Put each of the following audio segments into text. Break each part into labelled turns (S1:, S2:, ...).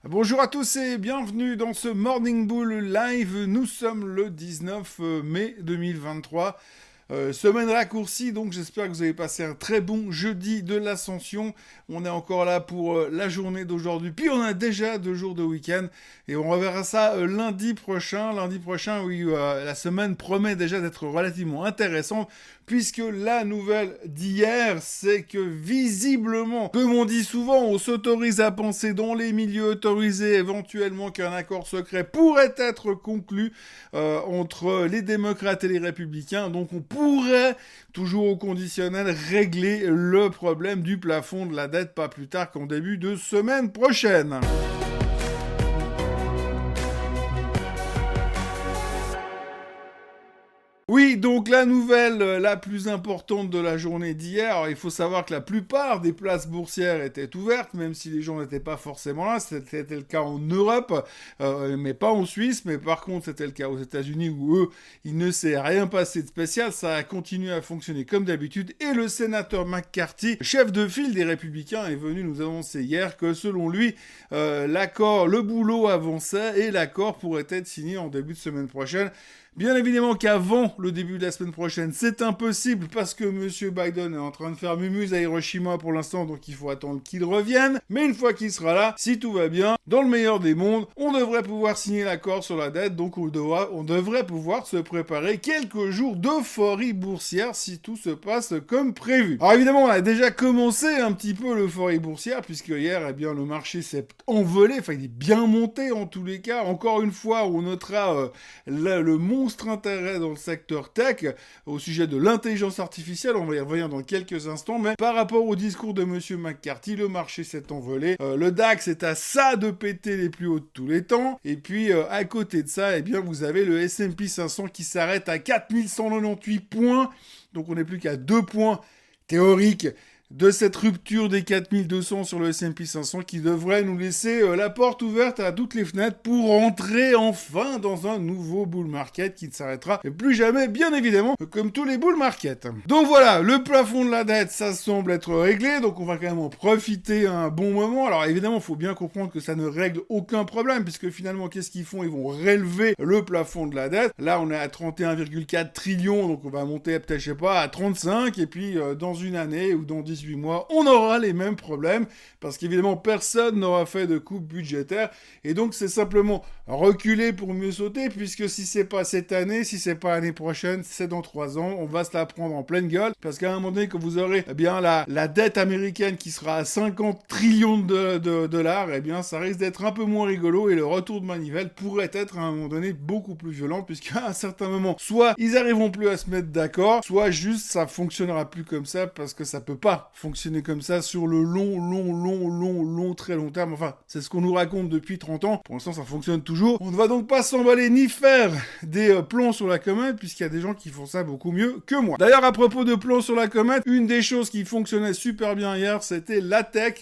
S1: Bonjour à tous et bienvenue dans ce Morning Bull Live. Nous sommes le 19 mai 2023. Semaine raccourcie, donc j'espère que vous avez passé un très bon jeudi de l'Ascension. On est encore là pour la journée d'aujourd'hui, puis on a déjà 2 jours de week-end et on reverra ça lundi prochain. Lundi prochain, oui, la semaine promet déjà d'être relativement intéressante puisque la nouvelle d'hier, c'est que visiblement, comme on dit souvent, on s'autorise à penser dans les milieux autorisés éventuellement qu'un accord secret pourrait être conclu entre les démocrates et les républicains. Donc on pourrait, toujours au conditionnel, régler le problème du plafond de la dette pas plus tard qu'en début de semaine prochaine. Oui, donc la nouvelle la plus importante de la journée d'hier, alors, il faut savoir que la plupart des places boursières étaient ouvertes, même si les gens n'étaient pas forcément là. C'était le cas en Europe, mais pas en Suisse. Mais par contre, c'était le cas aux États-Unis où eux, il ne s'est rien passé de spécial. Ça a continué à fonctionner comme d'habitude. Et le sénateur McCarthy, chef de file des Républicains, est venu nous annoncer hier que selon lui, l'accord, le boulot avançait et l'accord pourrait être signé en début de semaine prochaine. Bien évidemment qu'avant le début de la semaine prochaine, c'est impossible parce que M. Biden est en train de faire mumuse à Hiroshima pour l'instant, donc il faut attendre qu'il revienne. Mais une fois qu'il sera là, si tout va bien, dans le meilleur des mondes, on devrait pouvoir signer l'accord sur la dette, donc on devrait pouvoir se préparer quelques jours d'euphorie boursière si tout se passe comme prévu. Alors évidemment, on a déjà commencé un petit peu l'euphorie boursière puisque hier, eh bien, le marché s'est envolé, enfin il est bien monté en tous les cas. Encore une fois, on notera le monstre intérêt dans le secteur tech au sujet de l'intelligence artificielle, on va y revenir dans quelques instants, mais par rapport au discours de Monsieur McCarthy, le marché s'est envolé, le DAX est à ça de péter les plus hauts de tous les temps, et puis à côté de ça, eh bien vous avez le S&P 500 qui s'arrête à 4198 points, donc on n'est plus qu'à 2 points théoriques de cette rupture des 4200 sur le S&P 500 qui devrait nous laisser la porte ouverte à toutes les fenêtres pour entrer enfin dans un nouveau bull market qui ne s'arrêtera plus jamais, bien évidemment, comme tous les bull markets. Donc voilà, le plafond de la dette, ça semble être réglé, donc on va quand même en profiter un bon moment. Alors évidemment, il faut bien comprendre que ça ne règle aucun problème, puisque finalement, qu'est-ce qu'ils font? Ils vont relever le plafond de la dette. Là, on est à 31,4 trillions, donc on va monter peut-être, je sais pas, à 35, et puis dans une année ou dans 18 mois, on aura les mêmes problèmes parce qu'évidemment personne n'aura fait de coupe budgétaire et donc c'est simplement reculer pour mieux sauter puisque si c'est pas cette année, si c'est pas l'année prochaine, c'est dans 3 ans, on va se la prendre en pleine gueule parce qu'à un moment donné que vous aurez eh bien la dette américaine qui sera à 50 trillions de dollars, eh bien ça risque d'être un peu moins rigolo et le retour de manivelle pourrait être à un moment donné beaucoup plus violent puisqu'à un certain moment, soit ils arriveront plus à se mettre d'accord, soit juste ça fonctionnera plus comme ça parce que ça peut pas fonctionner comme ça sur le long, très long terme. Enfin, c'est ce qu'on nous raconte depuis 30 ans. Pour l'instant, ça fonctionne toujours. On ne va donc pas s'emballer ni faire des plans sur la comète, puisqu'il y a des gens qui font ça beaucoup mieux que moi. D'ailleurs, à propos de plans sur la comète, une des choses qui fonctionnait super bien hier, c'était la tech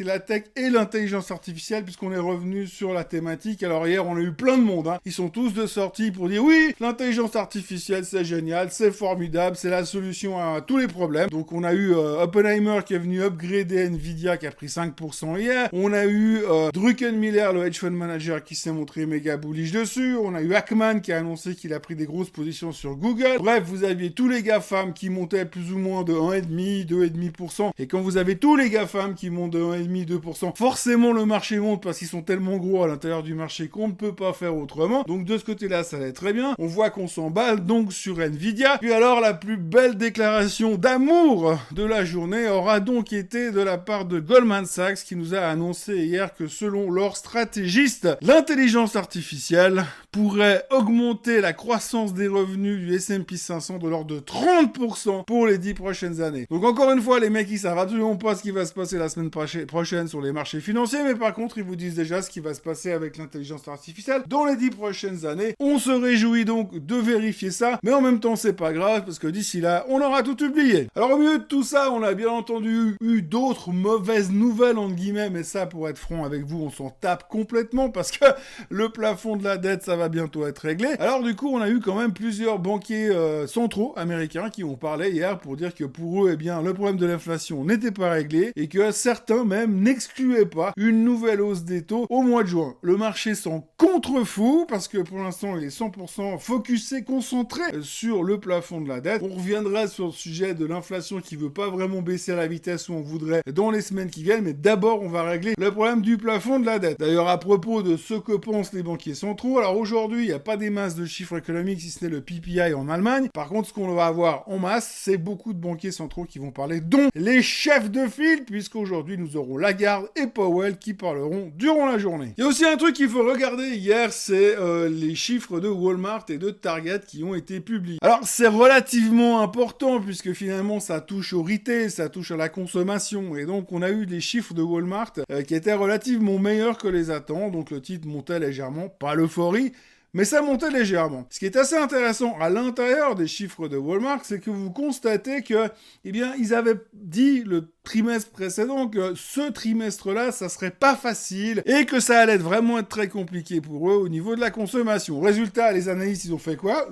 S1: et l'intelligence artificielle, puisqu'on est revenu sur la thématique. Alors hier, on a eu plein de monde. Ils sont tous de sortie pour dire oui, l'intelligence artificielle, c'est génial, c'est formidable, c'est la solution à tous les problèmes. Donc on a eu Oppenheimer qui est venu upgrader Nvidia qui a pris 5% hier. On a eu Druckenmiller, le hedge fund manager, qui s'est montré méga bullish dessus. On a eu Ackman qui a annoncé qu'il a pris des grosses positions sur Google. Bref, vous aviez tous les GAFAM qui montaient plus ou moins de 1,5, 2,5%. Et quand vous avez tous les GAFAM qui montent de 1,5, 2%, forcément le marché monte parce qu'ils sont tellement gros à l'intérieur du marché qu'on ne peut pas faire autrement. Donc de ce côté-là, ça allait très bien. On voit qu'on s'emballe donc sur Nvidia. Puis alors, la plus belle déclaration d'amour de la journée aura donc été de la part de Goldman Sachs qui nous a annoncé hier que selon leurs stratégistes, l'intelligence artificielle pourrait augmenter la croissance des revenus du S&P 500 de l'ordre de 30% pour les 10 prochaines années. Donc encore une fois, les mecs, ils savent absolument pas ce qui va se passer la semaine prochaine sur les marchés financiers, mais par contre, ils vous disent déjà ce qui va se passer avec l'intelligence artificielle dans les 10 prochaines années. On se réjouit donc de vérifier ça, mais en même temps, c'est pas grave, parce que d'ici là, on aura tout oublié. Alors au milieu de tout ça, on a bien entendu eu d'autres mauvaises nouvelles, entre guillemets, mais ça, pour être franc avec vous, on s'en tape complètement parce que le plafond de la dette, ça va bientôt être réglé. Alors du coup, on a eu quand même plusieurs banquiers centraux américains qui ont parlé hier pour dire que pour eux, eh bien, le problème de l'inflation n'était pas réglé et que certains même n'excluaient pas une nouvelle hausse des taux au mois de juin. Le marché s'en contrefout parce que pour l'instant, il est 100% focusé, concentré sur le plafond de la dette. On reviendra sur le sujet de l'inflation qui veut pas vraiment baisser à la vitesse où on voudrait dans les semaines qui viennent, mais d'abord, on va régler le problème du plafond de la dette. D'ailleurs, à propos de ce que pensent les banquiers centraux, alors aujourd'hui, il n'y a pas des masses de chiffres économiques si ce n'est le PPI en Allemagne. Par contre, ce qu'on va avoir en masse, c'est beaucoup de banquiers centraux qui vont parler, dont les chefs de file, puisqu'aujourd'hui, nous aurons Lagarde et Powell qui parleront durant la journée. Il y a aussi un truc qu'il faut regarder hier, c'est les chiffres de Walmart et de Target qui ont été publiés. Alors, c'est relativement important, puisque finalement, ça touche au retail, ça touche à la consommation, et donc on a eu des chiffres de Walmart qui étaient relativement meilleurs que les attentes, donc le titre montait légèrement, pas l'euphorie, mais ça montait légèrement. Ce qui est assez intéressant à l'intérieur des chiffres de Walmart, c'est que vous constatez que, eh bien, ils avaient dit le trimestre précédent que ce trimestre-là, ça serait pas facile et que ça allait vraiment être très compliqué pour eux au niveau de la consommation. Résultat, les analystes, ils ont fait quoi ?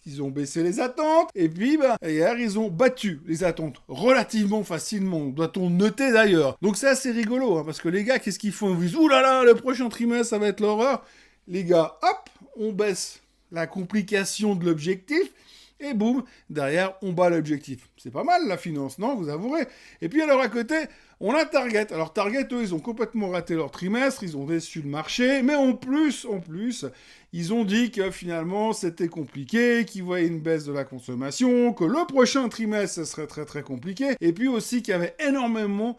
S1: Ils ont baissé les attentes et puis, hier, ils ont battu les attentes relativement facilement, doit-on noter d'ailleurs. Donc c'est assez rigolo, parce que les gars, qu'est-ce qu'ils font ? Ils disent, ouh là là, le prochain trimestre, ça va être l'horreur. Les gars, hop, on baisse la complication de l'objectif, et boum, derrière, on bat l'objectif. C'est pas mal, la finance, non ? Vous avouerez. Et puis, alors, à côté, on a Target. Alors, Target, eux, ils ont complètement raté leur trimestre, ils ont déçu le marché, mais en plus, ils ont dit que finalement, c'était compliqué, qu'ils voyaient une baisse de la consommation, que le prochain trimestre, ce serait très, très compliqué, et puis aussi qu'il y avait énormément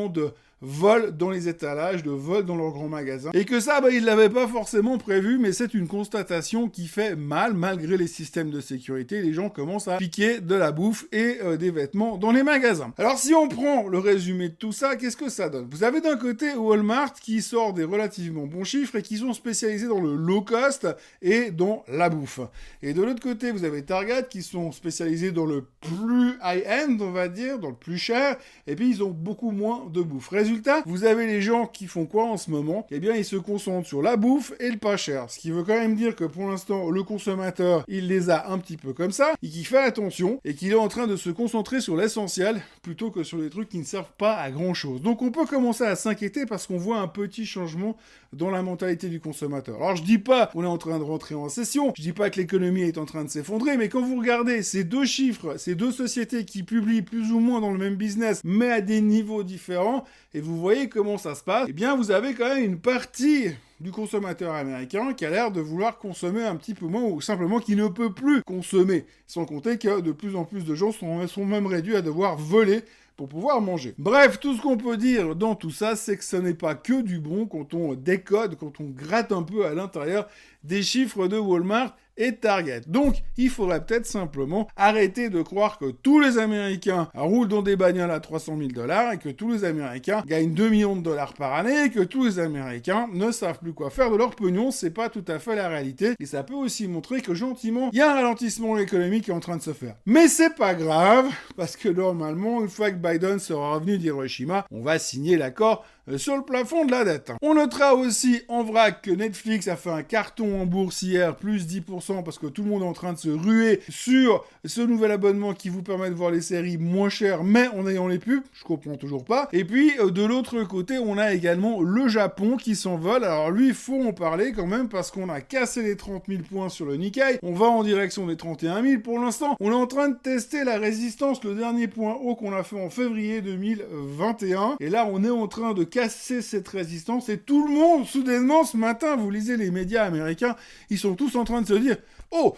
S1: de vol dans les étalages, de vol dans leurs grands magasins. Et que ça, ils l'avaient pas forcément prévu, mais c'est une constatation qui fait mal, malgré les systèmes de sécurité. Les gens commencent à piquer de la bouffe et des vêtements dans les magasins. Alors, si on prend le résumé de tout ça, qu'est-ce que ça donne ? Vous avez d'un côté Walmart qui sort des relativement bons chiffres et qui sont spécialisés dans le low cost et dans la bouffe. Et de l'autre côté, vous avez Target qui sont spécialisés dans le plus high-end, on va dire, dans le plus cher, et puis ils ont beaucoup moins de bouffe. Résultat, vous avez les gens qui font quoi en ce moment ? Eh bien, ils se concentrent sur la bouffe et le pas cher. Ce qui veut quand même dire que pour l'instant, le consommateur, il les a un petit peu comme ça, et qu'il fait attention, et qu'il est en train de se concentrer sur l'essentiel, plutôt que sur les trucs qui ne servent pas à grand chose. Donc on peut commencer à s'inquiéter parce qu'on voit un petit changement dans la mentalité du consommateur. Alors je dis pas qu'on est en train de rentrer en récession, je dis pas que l'économie est en train de s'effondrer, mais quand vous regardez ces deux chiffres, ces deux sociétés qui publient plus ou moins dans le même business, mais à des niveaux différents, et vous voyez comment ça se passe, eh bien vous avez quand même une partie du consommateur américain qui a l'air de vouloir consommer un petit peu moins ou simplement qui ne peut plus consommer. Sans compter que de plus en plus de gens sont même réduits à devoir voler pour pouvoir manger. Bref, tout ce qu'on peut dire dans tout ça, c'est que ce n'est pas que du bon quand on décode, quand on gratte un peu à l'intérieur des chiffres de Walmart et Target. Donc, il faudrait peut-être simplement arrêter de croire que tous les Américains roulent dans des bagnoles à 300 000 $ et que tous les Américains gagnent 2 millions de dollars par année et que tous les Américains ne savent plus quoi faire de leur pognon. C'est pas tout à fait la réalité. Et ça peut aussi montrer que gentiment, il y a un ralentissement économique qui est en train de se faire. Mais c'est pas grave, parce que normalement, une fois que Biden sera revenu d'Hiroshima, on va signer l'accord sur le plafond de la dette. On notera aussi en vrac que Netflix a fait un carton en bourse hier, plus 10%, parce que tout le monde est en train de se ruer sur ce nouvel abonnement qui vous permet de voir les séries moins chères, mais en ayant les pubs. Je comprends toujours pas. Et puis, de l'autre côté, on a également le Japon qui s'envole. Alors lui, il faut en parler quand même, parce qu'on a cassé les 30 000 points sur le Nikkei. On va en direction des 31 000 pour l'instant. On est en train de tester la résistance, le dernier point haut qu'on a fait en février 2021. Et là, on est en train de casser cette résistance. Et tout le monde, soudainement, ce matin, vous lisez les médias américains, ils sont tous en train de se dire « Oh,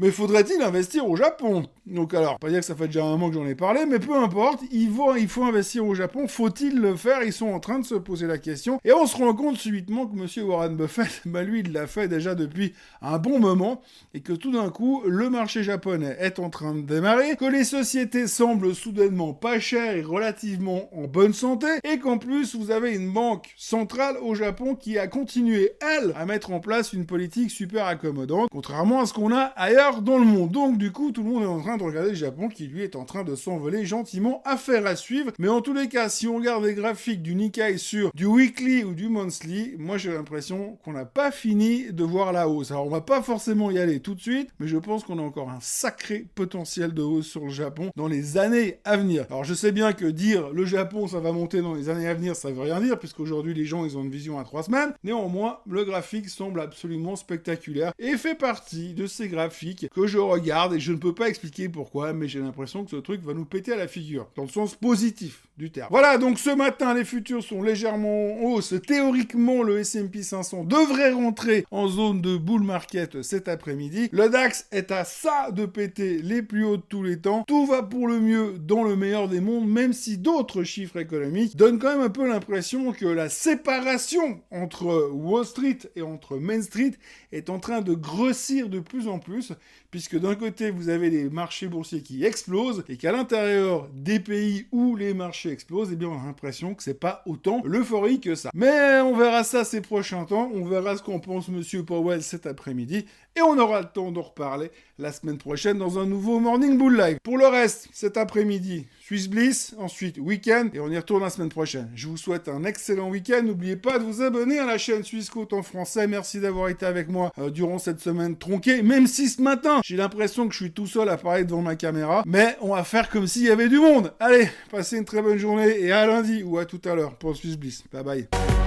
S1: mais faudrait-il investir au Japon ?» Donc alors, pas dire que ça fait déjà un moment que j'en ai parlé, mais peu importe, il faut investir au Japon, faut-il le faire ? Ils sont en train de se poser la question, et on se rend compte subitement que monsieur Warren Buffett, lui, il l'a fait déjà depuis un bon moment, et que tout d'un coup, le marché japonais est en train de démarrer, que les sociétés semblent soudainement pas chères et relativement en bonne santé, et qu'en plus, vous avez une banque centrale au Japon qui a continué, elle, à mettre en place une politique super accommodante, contrairement à ce qu'on a ailleurs ailleurs dans le monde. Donc du coup, tout le monde est en train de regarder le Japon qui lui est en train de s'envoler gentiment. Affaire à suivre. Mais en tous les cas, si on regarde les graphiques du Nikkei sur du weekly ou du monthly, moi j'ai l'impression qu'on n'a pas fini de voir la hausse. Alors on va pas forcément y aller tout de suite, mais je pense qu'on a encore un sacré potentiel de hausse sur le Japon dans les années à venir. Alors je sais bien que dire le Japon ça va monter dans les années à venir, ça veut rien dire, puisqu'aujourd'hui les gens ils ont une vision à 3 semaines. Néanmoins, le graphique semble absolument spectaculaire et fait partie de ces graphiques que je regarde et je ne peux pas expliquer pourquoi, mais j'ai l'impression que ce truc va nous péter à la figure, dans le sens positif du terme. Voilà, donc ce matin, les futurs sont légèrement en hausse. Théoriquement, le S&P 500 devrait rentrer en zone de bull market cet après-midi. Le DAX est à ça de péter les plus hauts de tous les temps. Tout va pour le mieux dans le meilleur des mondes, même si d'autres chiffres économiques donnent quand même un peu l'impression que la séparation entre Wall Street et entre Main Street est en train de grossir de plus en plus, puisque d'un côté, vous avez les marchés boursiers qui explosent, et qu'à l'intérieur des pays où les marchés explosent, eh bien, on a l'impression que c'est pas autant l'euphorie que ça. Mais on verra ça ces prochains temps, on verra ce qu'en pense Monsieur Powell cet après-midi, et on aura le temps d'en reparler la semaine prochaine dans un nouveau Morning Bull Live. Pour le reste, cet après-midi, Swiss Bliss, ensuite week-end, et on y retourne la semaine prochaine. Je vous souhaite un excellent week-end. N'oubliez pas de vous abonner à la chaîne Suisse Côte en français. Merci d'avoir été avec moi durant cette semaine tronquée, même si ce matin, j'ai l'impression que je suis tout seul à parler devant ma caméra, mais on va faire comme s'il y avait du monde. Allez, passez une très bonne journée et à lundi ou à tout à l'heure pour Swiss Bliss. Bye bye.